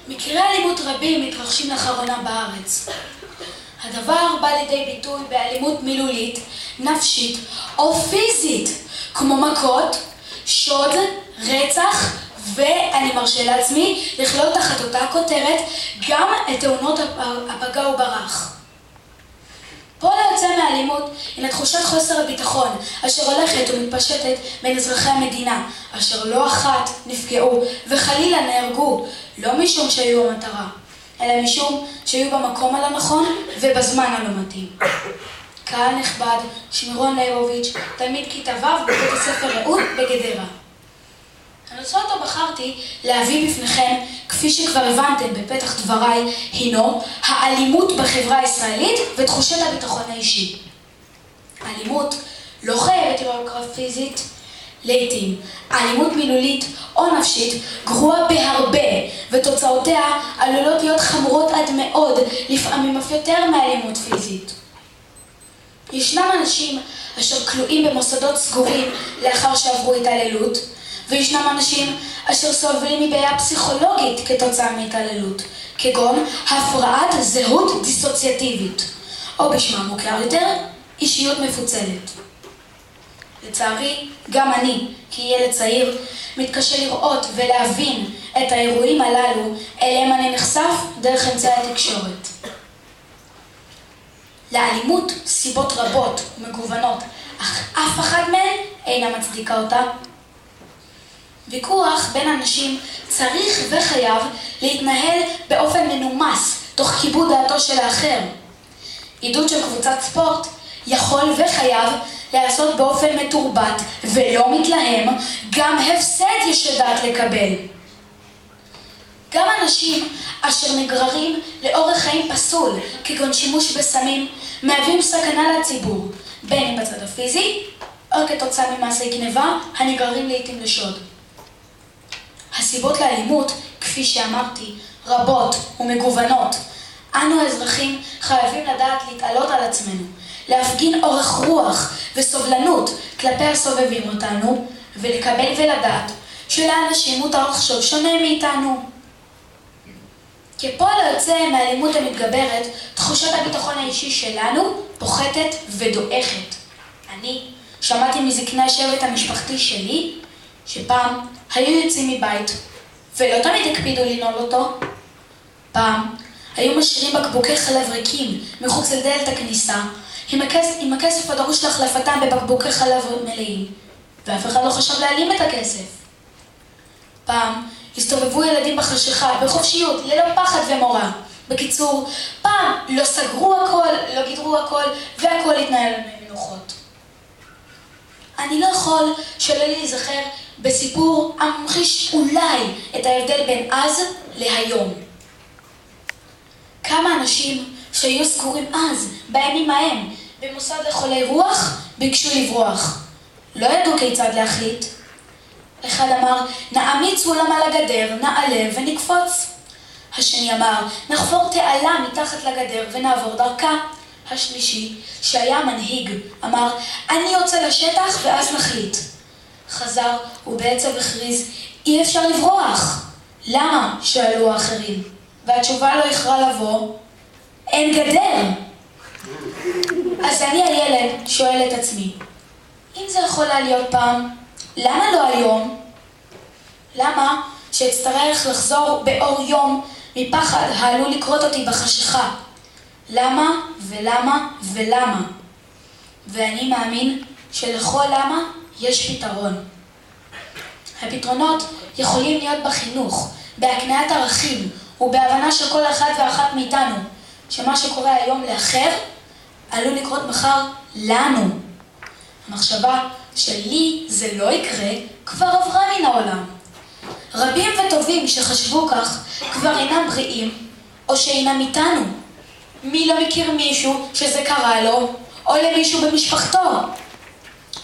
מקרי אלימות רבים מתרחשים לאחרונה בארץ. הדבר בא לידי ביטוי באלימות מילולית, נפשית או פיזית, כמו מכות, שוד, רצח, ואני מרשה לעצמי לכלול תחת אותה כותרת גם את תאונות הפגע וברח. פועל היוצא מהאלימות הנה תחושת חוסר הביטחון אשר הולכת ומתפשטת בין אזרחי המדינה, אשר לא אחת נפגעו וחלילה נהרגו, לא משום שהיו המטרה, אלא משום שהיו במקום הלא נכון ובזמן הלא מתאים. קהל נכבד, שמירון ליבוביץ', תלמיד כיתה ו' בבית הספר רעות בגדרה. הנושא אותו בחרתי להביא בפניכם, כפי שכבר הבנתם בפתח דבריי, הינו האלימות בחברה הישראלית ותחושת הביטחון האישי. האלימות לא חייבת להיות רק פיזית, לעתים אלימות מילולית או נפשית גרועה בהרבה, ותוצאותיה עלולות להיות חמורות עד מאוד, לפעמים אף יותר מאלימות פיזית. ישנם אנשים אשר כלואים במוסדות סגורים לאחר שעברו התעללות, וישנם אנשים אשר סובלים מבעיה פסיכולוגית כתוצאה מהתעללות, כגון הפרעת זהות דיסוציאטיבית, או בשמה מוכר יותר, אישיות מפוצלת. לצערי, גם אני, כילד צעיר, מתקשה לראות ולהבין את האירועים הללו אליהם אני נחשף דרך אמצעי התקשורת. לאלימות סיבות רבות ומגוונות, אך אף אחת מהן אינה מצדיקה אותה. ויכוח בין אנשים צריך וחייב להתנהל באופן מנומס, תוך כיבוד דעתו של האחר. עידוד של קבוצת ספורט יכול וחייב לעשות באופן מתורבת ולא מתלהם, גם הפסד יש לדעת לקבל. גם אנשים אשר נגררים לאורח חיים פסול, כגון שימוש בסמים, מהווים סכנה לציבור, בין אם בצד הפיזי או כתוצאה ממעשי גניבה הנגררים לעתים לשוד. הסיבות לאלימות, כפי שאמרתי, רבות ומגוונות. אנו האזרחים חייבים לדעת להתעלות על עצמנו, להפגין אורך רוח וסובלנות כלפי הסובבים אותנו, ולקבל ולדעת שלאנשים מותר לחשוב שונה מאיתנו. כפועל היוצא מהאלימות המתגברת, תחושת הביטחון האישי שלנו פוחתת ודועכת. אני שמעתי מזקני השבט המשפחתי שלי, שפעם היו יוצאים מבית, ולא תמיד הקפידו לנעול אותו. פעם היו משאירים בקבוקי חלב ריקים מחוץ לדלת הכניסה, עם הכסף הדרוש להחלפתם בבקבוקי חלב מלאים, ואף אחד לא חשב להעלים את הכסף. פעם הסתובבו ילדים בחשיכה, בחופשיות, ללא פחד ומורא. בקיצור, פעם לא סגרו הכל, לא גידרו הכל, והכל התנהל במנוחות. אני לא יכול שלא להיזכר בסיפור הממחיש אולי את ההבדל בין אז להיום. כמה אנשים שהיו סגורים אז, בימים ההם, במוסד לחולי רוח, ביקשו לברוח. לא ידעו כיצד להחליט. אחד אמר, נעמיד סולם על הגדר, נעלה ונקפוץ. השני אמר, נחפור תעלה מתחת לגדר ונעבור דרכה. השלישי, שהיה מנהיג, אמר, אני יוצא לשטח ואז נחליט. חזר ובעצב הכריז, אי אפשר לברוח. למה? שאלו האחרים. והתשובה לא איחרה לבוא, אין גדר. אז אני הילד שואל את עצמי, אם זה יכול להיות פעם, למה לא היום? למה שאצטרך לחזור באור יום מפחד העלול לקרות אותי בחשיכה? למה ולמה ולמה? ואני מאמין שלכל למה יש פתרון. הפתרונות יכולים להיות בחינוך, בהקניית ערכים ובהבנה של כל אחד ואחת מאיתנו, שמה שקורה היום לאחר עלול לקרות מחר לנו. המחשבה שלי זה לא יקרה כבר עברה מן העולם. רבים וטובים שחשבו כך כבר אינם בריאים או שאינם איתנו. מי לא מכיר מישהו שזה קרה לו או למישהו במשפחתו?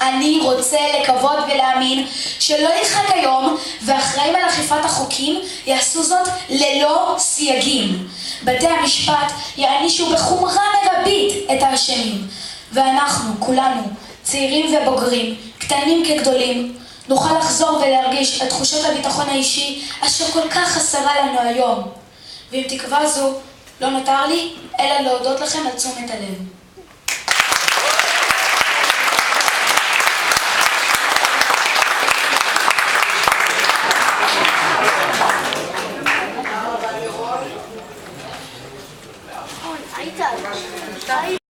אני רוצה לקוות ולהאמין שלא ירחק היום ואחראים על אכיפת החוקים יעשו זאת ללא סייגים. בתי המשפט יענישו בחומרה מרבית את האשמים, ואנחנו כולנו, צעירים ובוגרים, קטנים כגדולים, נוכל לחזור ולהרגיש את תחושת הביטחון האישי אשר כל כך חסרה לנו היום. ועם תקווה זו לא נותר לי אלא להודות לכם על תשומת הלב.